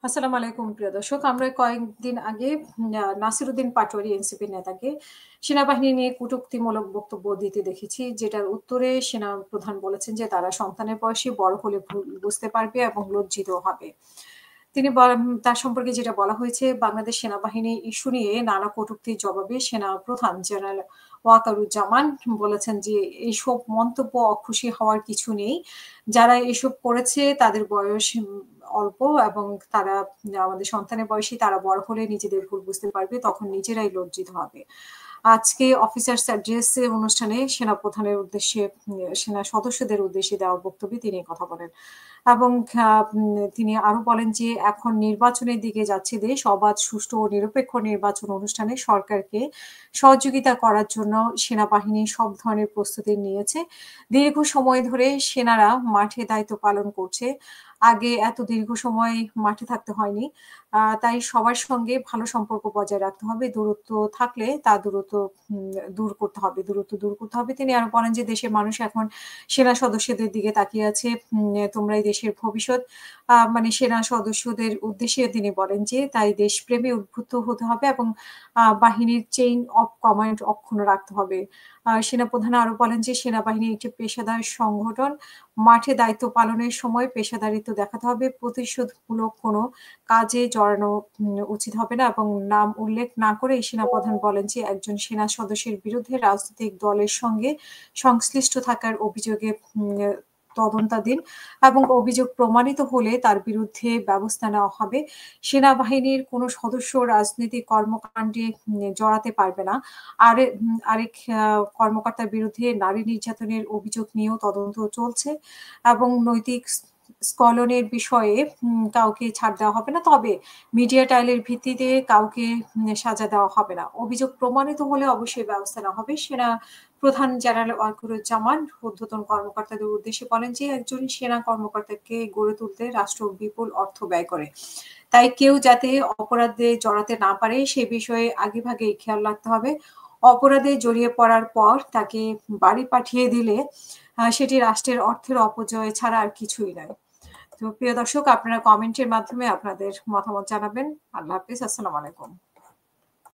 আসসালামু আলাইকুম প্রিয় দর্শক। আমরা কয়েকদিন আগে নাসিরুদ্দিন পাটোয়ারি এনসিপি নেতাকে সেনাবাহিনী নিয়ে কটূক্তিমূলক বক্তব্য দিতে দেখেছি। যেটার উত্তরে সেনাপ্রধান বলেছেন যে, তারা সন্তানের বয়সী বড় হলে ভুল বুঝতে পারবে এবং লজ্জিত হবে। তিনি তার সম্পর্কে যেটা বলা হয়েছে, বাংলাদেশ সেনাবাহিনী ইস্যু নিয়ে নানা কটূক্তির জবাবে সেনাপ্রধান জেনারেল ওয়াকারুজ্জামান বলেছেন যে, এইসব মন্তব্য অখুশি হওয়ার কিছু নেই। যারা এসব করেছে তাদের বয়স অল্প এবং তারা আমাদের সন্তানের বয়সী তারা বড় হলে নিজেদের ভুল বুঝতে পারবে। তখন নিজেরাই লজ্জিত হবে। আজকে অফিসার্স অ্যাড্রেস অনুষ্ঠানে সেনাপ্রধানের উদ্দেশ্যে সেনা সদস্যদের উদ্দেশ্যে দেওয়া বক্তব্যে তিনি এ কথা বলেন। এবং তিনি আরো বলেন যে, এখন নির্বাচনের দিকে যাচ্ছে দেশ। অবাধ, সুষ্ঠু ও নিরপেক্ষ নির্বাচন অনুষ্ঠানে সরকারকে সহযোগিতা করার জন্য সেনাবাহিনী সব ধরনের প্রস্তুতি নিয়েছে। দীর্ঘ সময় ধরে সেনারা মাঠে দায়িত্ব পালন করছে। আগে এত দীর্ঘ সময় মাঠে থাকতে হয়নি। তাই সবার সঙ্গে ভালো সম্পর্ক বজায় রাখতে হবে। দূরত্ব থাকলে তা দূরত্ব দূর করতে হবে। তিনি আরো বলেন যে, দেশের মানুষ এখন সেনা সদস্যদের দিকে তাকিয়ে আছে। তোমরাই দেশের ভবিষ্যৎ। মানে সেনা সদস্যদের উদ্দেশ্যে তিনি বলেন যে, তাই দেশপ্রেমে উদ্বুদ্ধ হতে হবে এবং বাহিনীর চেইন অফ কমান্ড অক্ষুণ্ণ রাখতে হবে। সেনাপ্রধান আরো বলেন যে, সেনাবাহিনী একটি পেশাদার সংগঠন। মাঠে দায়িত্ব পালনের সময় পেশাদারিত্ব দেখাতে হবে। প্রতিশোধমূলক কোনো কাজে জড়ানো উচিত হবে না এবং নাম উল্লেখ না করে সেনাপ্রধান বলেন যে, একজন সেনা সদস্যের বিরুদ্ধে রাজনৈতিক দলের সঙ্গে সংশ্লিষ্ট থাকার অভিযোগে তদন্তাধীন এবং অভিযোগ প্রমাণিত হলে তার বিরুদ্ধে ব্যবস্থা নেওয়া হবে। সেনাবাহিনীর কোনো সদস্য রাজনৈতিক কর্মকাণ্ডে জড়াতে পারবে না। আরেক কর্মকর্তার বিরুদ্ধে নারী নির্যাতনের অভিযোগ নিয়েও তদন্ত চলছে এবং নৈতিক স্খলনের বিষয়ে কাউকে ছাড় দেওয়া হবে না। তবে মিডিয়া ট্রায়ালের ভিত্তিতে কাউকে সাজা দেওয়া হবে না। অভিযোগ প্রমাণিত হলে অবশ্যই ব্যবস্থা নেওয়া হবে। সেনা প্রধান জেনারেল ওয়াকারুজ্জামান ঊর্ধ্বতন কর্মকর্তাদের উদ্দেশ্যে বলেন যে, একজন সেনা কর্মকর্তাকে গড়ে তুলতে রাষ্ট্র বিপুল অর্থ ব্যয় করে। তাই কেউ যাতে অপরাধে জড়াতে না পারে সে বিষয়ে আগেভাগেই খেয়াল রাখতে হবে। অপরাধে জড়িয়ে পড়ার পর তাকে বাড়ি পাঠিয়ে দিলে সেটি রাষ্ট্রের অর্থের অপচয় ছাড়া আর কিছুই নয়। তো প্রিয় দর্শক, আপনারা কমেন্টের মাধ্যমে আপনাদের মতামত জানাবেন। আল্লাহ হাফেজ। আসসালামু আলাইকুম।